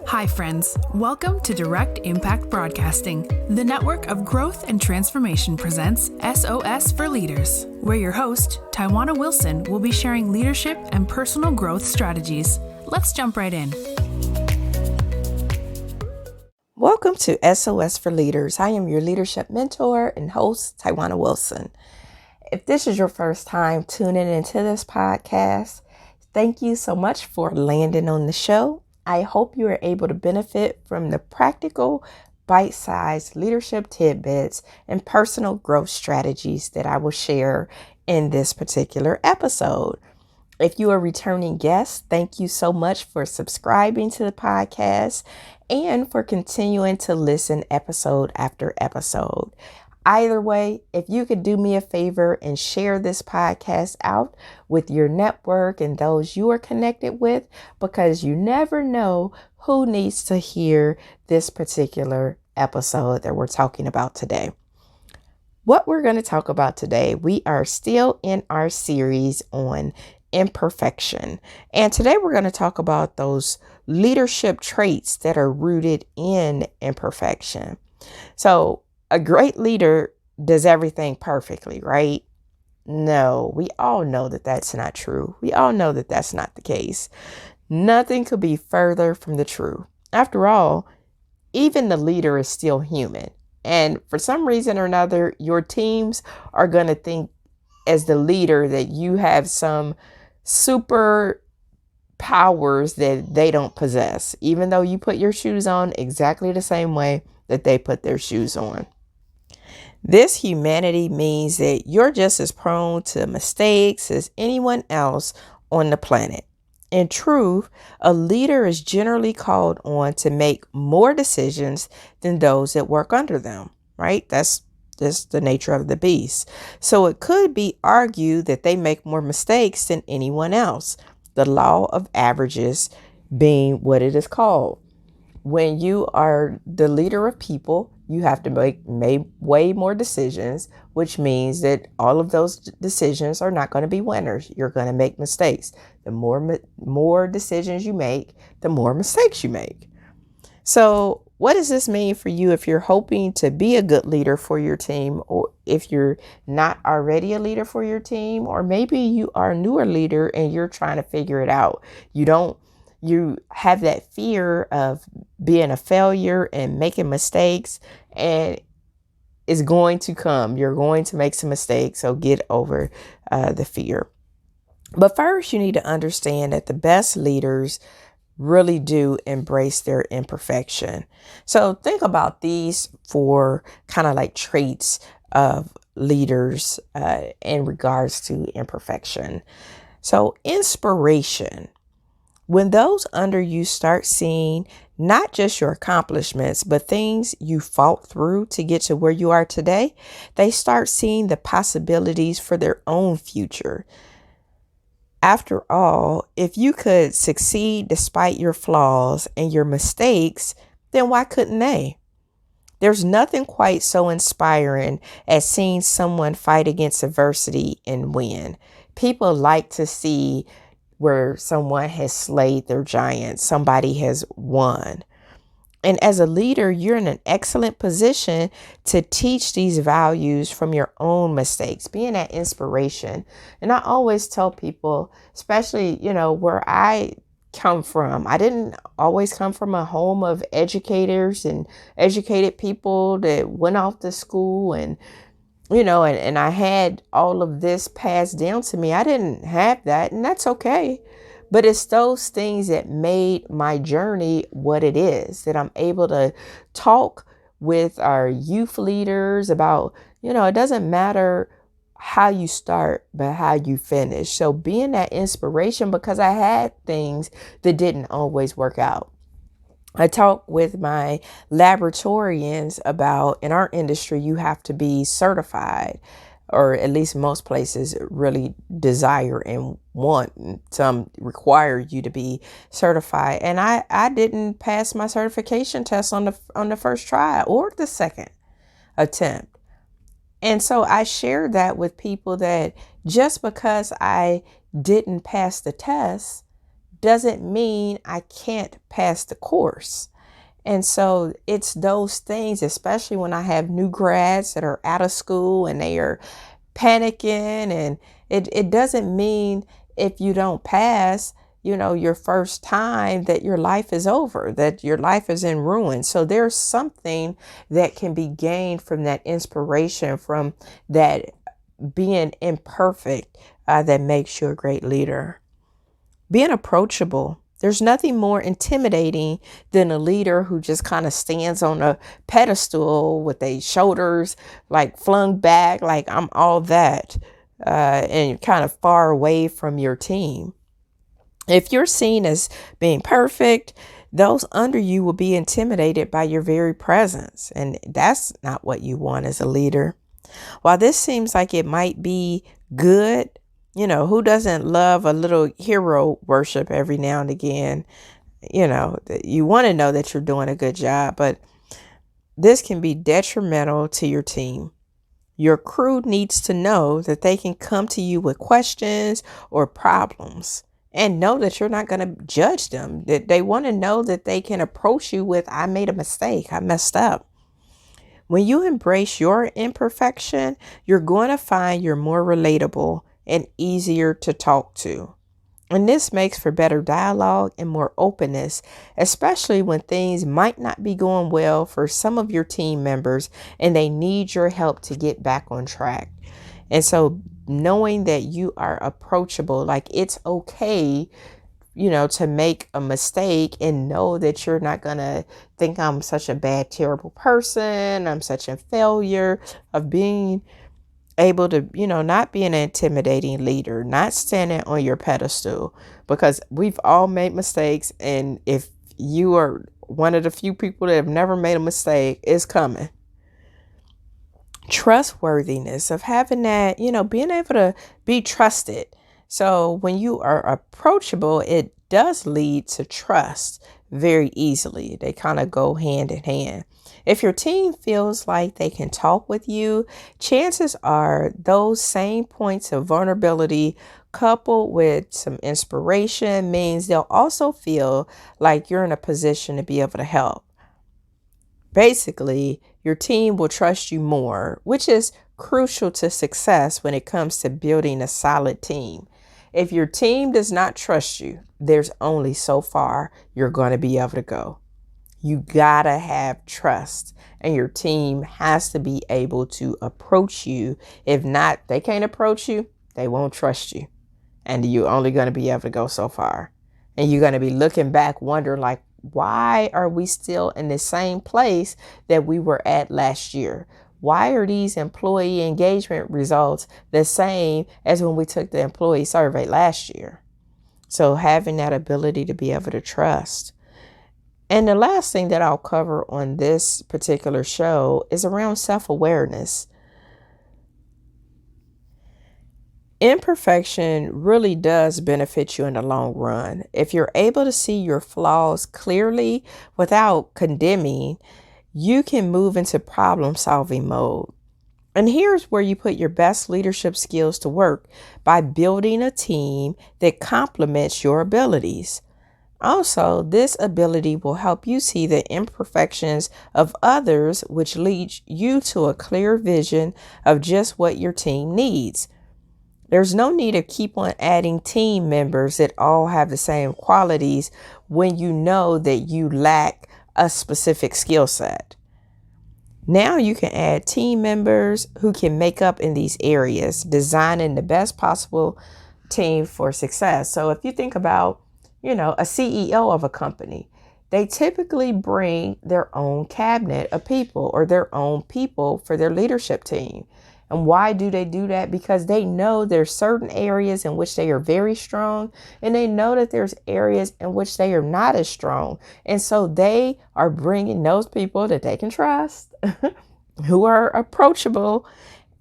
Hi, friends. Welcome to Direct Impact Broadcasting. The network of growth and transformation presents S.O.S For Leaders, where your host, Tywauna Wilson, will be sharing leadership and personal growth strategies. Let's jump right in. Welcome to S.O.S For Leaders. I am your leadership mentor and host, Tywauna Wilson. If this is your first time tuning into this podcast, thank you so much for landing on the show. I hope you are able to benefit from the practical, bite-sized leadership tidbits and personal growth strategies that I will share in this particular episode. If you are a returning guest, thank you so much for subscribing to the podcast and for continuing to listen episode after episode. Either way, if you could do me a favor and share this podcast out with your network and those you are connected with, because you never know who needs to hear this particular episode that we're talking about today. What we're going to talk about today, we are still in our series on imperfection. And today we're going to talk about those leadership traits that are rooted in imperfection. So a great leader does everything perfectly, right? No, we all know that that's not true. We all know that that's not the case. Nothing could be further from the truth. After all, even the leader is still human. And for some reason or another, your teams are going to think as the leader that you have some super powers that they don't possess, even though you put your shoes on exactly the same way that they put their shoes on. This humanity means that you're just as prone to mistakes as anyone else on the planet. In truth, a leader is generally called on to make more decisions than those that work under them, right? That's the nature of the beast. So it could be argued that they make more mistakes than anyone else. The law of averages being what it is called. When you are the leader of people, you have to make way more decisions, which means that all of those decisions are not going to be winners. You're going to make mistakes. The more decisions you make, the more mistakes you make. So what does this mean for you if you're hoping to be a good leader for your team, or if you're not already a leader for your team, or maybe you are a newer leader and you're trying to figure it out? You have that fear of being a failure and making mistakes, and it's going to come. You're going to make some mistakes, so get over the fear. But first, you need to understand that the best leaders really do embrace their imperfection. So think about these four kind of like traits of leaders in regards to imperfection. So inspiration. When those under you start seeing not just your accomplishments, but things you fought through to get to where you are today, they start seeing the possibilities for their own future. After all, if you could succeed despite your flaws and your mistakes, then why couldn't they? There's nothing quite so inspiring as seeing someone fight against adversity and win. People like to see where someone has slayed their giants, somebody has won. And as a leader, you're in an excellent position to teach these values from your own mistakes, being that inspiration. And I always tell people, especially, where I come from, I didn't always come from a home of educators and educated people that went off to school and I had all of this passed down to me. I didn't have that, and that's okay. But it's those things that made my journey what it is, that I'm able to talk with our youth leaders about, it doesn't matter how you start, but how you finish. So being that inspiration, because I had things that didn't always work out. I talk with my laboratorians about, in our industry, you have to be certified, or at least most places really desire and want, some require you to be certified. And I didn't pass my certification test on the first try or the second attempt. And so I shared that with people, that just because I didn't pass the test doesn't mean I can't pass the course. And so it's those things, especially when I have new grads that are out of school and they are panicking, and it doesn't mean if you don't pass, your first time, that your life is over, that your life is in ruin. So there's something that can be gained from that inspiration, from that being imperfect, that makes you a great leader. Being approachable. There's nothing more intimidating than a leader who just kind of stands on a pedestal with their shoulders like flung back, like I'm all that, and kind of far away from your team. If you're seen as being perfect, those under you will be intimidated by your very presence. And that's not what you want as a leader. While this seems like it might be good, who doesn't love a little hero worship every now and again? You want to know that you're doing a good job, but this can be detrimental to your team. Your crew needs to know that they can come to you with questions or problems, and know that you're not going to judge them. That they want to know that they can approach you with, I made a mistake, I messed up. When you embrace your imperfection, you're going to find you're more relatable and easier to talk to. And this makes for better dialogue and more openness, especially when things might not be going well for some of your team members and they need your help to get back on track. And so knowing that you are approachable, like it's okay, to make a mistake, and know that you're not going to think I'm such a bad, terrible person, I'm such a failure, of being able to, not be an intimidating leader, not standing on your pedestal, because we've all made mistakes. And if you are one of the few people that have never made a mistake, it's coming. Trustworthiness, of having that, being able to be trusted. So when you are approachable, it does lead to trust very easily. They kind of go hand in hand. If your team feels like they can talk with you, chances are those same points of vulnerability coupled with some inspiration means they'll also feel like you're in a position to be able to help. Basically, your team will trust you more, which is crucial to success when it comes to building a solid team. If your team does not trust you, there's only so far you're going to be able to go. You gotta have trust, and your team has to be able to approach you. If not, they can't approach you, they won't trust you. And you're only going to be able to go so far. And you're going to be looking back, wondering like, why are we still in the same place that we were at last year? Why are these employee engagement results the same as when we took the employee survey last year? So having that ability to be able to trust. And the last thing that I'll cover on this particular show is around self-awareness. Imperfection really does benefit you in the long run. If you're able to see your flaws clearly without condemning, you can move into problem-solving mode. And here's where you put your best leadership skills to work, by building a team that complements your abilities. Also, this ability will help you see the imperfections of others, which leads you to a clear vision of just what your team needs. There's no need to keep on adding team members that all have the same qualities when you know that you lack a specific skill set. Now you can add team members who can make up in these areas, designing the best possible team for success. So if you think about, a CEO of a company, they typically bring their own cabinet of people or their own people for their leadership team. And why do they do that? Because they know there's certain areas in which they are very strong, and they know that there's areas in which they are not as strong. And so they are bringing those people that they can trust, who are approachable,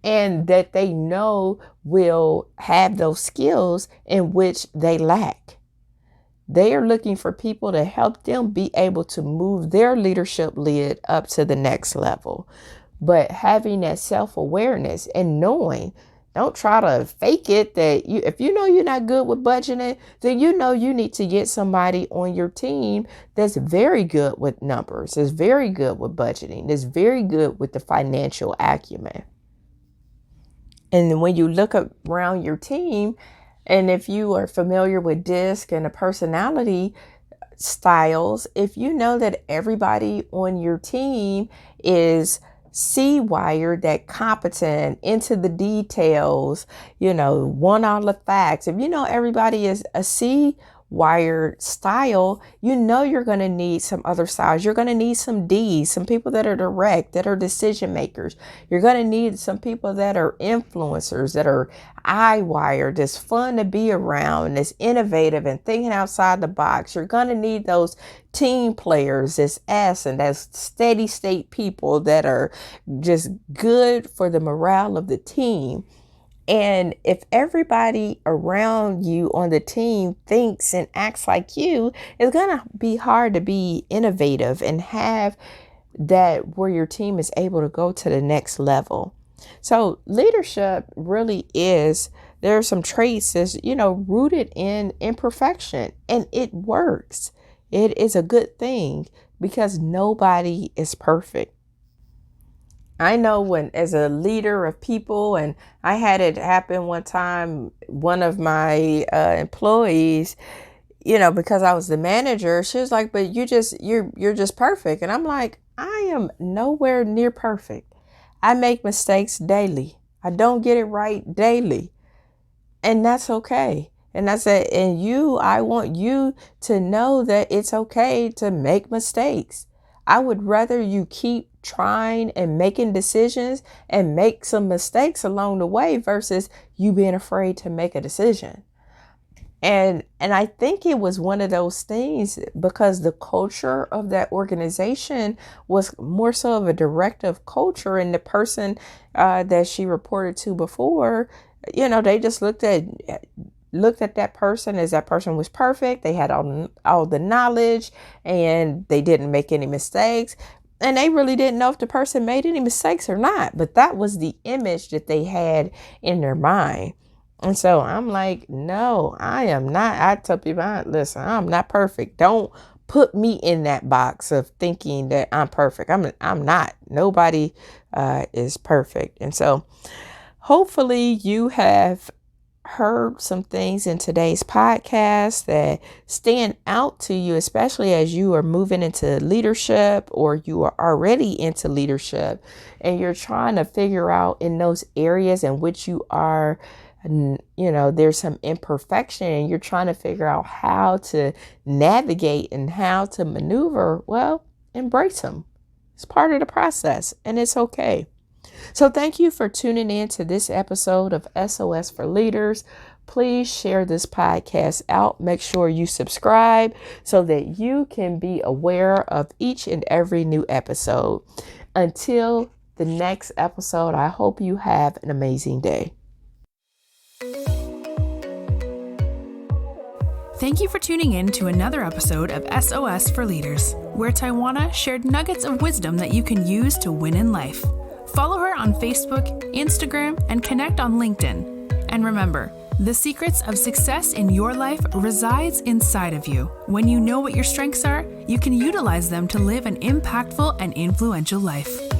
and that they know will have those skills in which they lack. They are looking for people to help them be able to move their leadership lid up to the next level. But having that self-awareness and knowing Don't try to fake it if you know you're not good with budgeting, then you know you need to get somebody on your team that's very good with numbers, is very good with budgeting, is very good with the financial acumen. And when you look around your team, and if you are familiar with DISC and the personality styles, if you know that everybody on your team is C-wired, that competent, into the details, want all the facts. If you know everybody is a C-wired style, you know you're going to need some other styles. You're going to need some D's, some people that are direct, that are decision makers. You're going to need some people that are influencers, that are I-wired, that's fun to be around, that's innovative and thinking outside the box. You're going to need those team players, that's S and that's steady state people that are just good for the morale of the team. And if everybody around you on the team thinks and acts like you, it's going to be hard to be innovative and have that where your team is able to go to the next level. So leadership really is, there are some traits that's, rooted in imperfection, and it works. It is a good thing because nobody is perfect. I know when, as a leader of people, and I had it happen one time, one of my employees, because I was the manager, she was like, but you're just perfect. And I'm like, I am nowhere near perfect. I make mistakes daily. I don't get it right daily. And that's okay. And I said, I want you to know that it's okay to make mistakes. I would rather you keep trying and making decisions and make some mistakes along the way versus you being afraid to make a decision. And I think it was one of those things because the culture of that organization was more so of a directive culture, and the person that she reported to before, they just looked at that person as that person was perfect. They had all the knowledge and they didn't make any mistakes. And they really didn't know if the person made any mistakes or not. But that was the image that they had in their mind. And so I'm like, no, I am not. I tell people, listen, I'm not perfect. Don't put me in that box of thinking that I'm perfect. I'm not. Nobody is perfect. And so hopefully you have heard some things in today's podcast that stand out to you, especially as you are moving into leadership or you are already into leadership and you're trying to figure out in those areas in which you are, there's some imperfection and you're trying to figure out how to navigate and how to maneuver. Well, embrace them. It's part of the process and it's okay. So thank you for tuning in to this episode of S.O.S For Leaders. Please share this podcast out. Make sure you subscribe so that you can be aware of each and every new episode. Until the next episode, I hope you have an amazing day. Thank you for tuning in to another episode of S.O.S For Leaders, where Tywauna shared nuggets of wisdom that you can use to win in life. Follow her on Facebook, Instagram, and connect on LinkedIn. And remember, the secrets of success in your life resides inside of you. When you know what your strengths are, you can utilize them to live an impactful and influential life.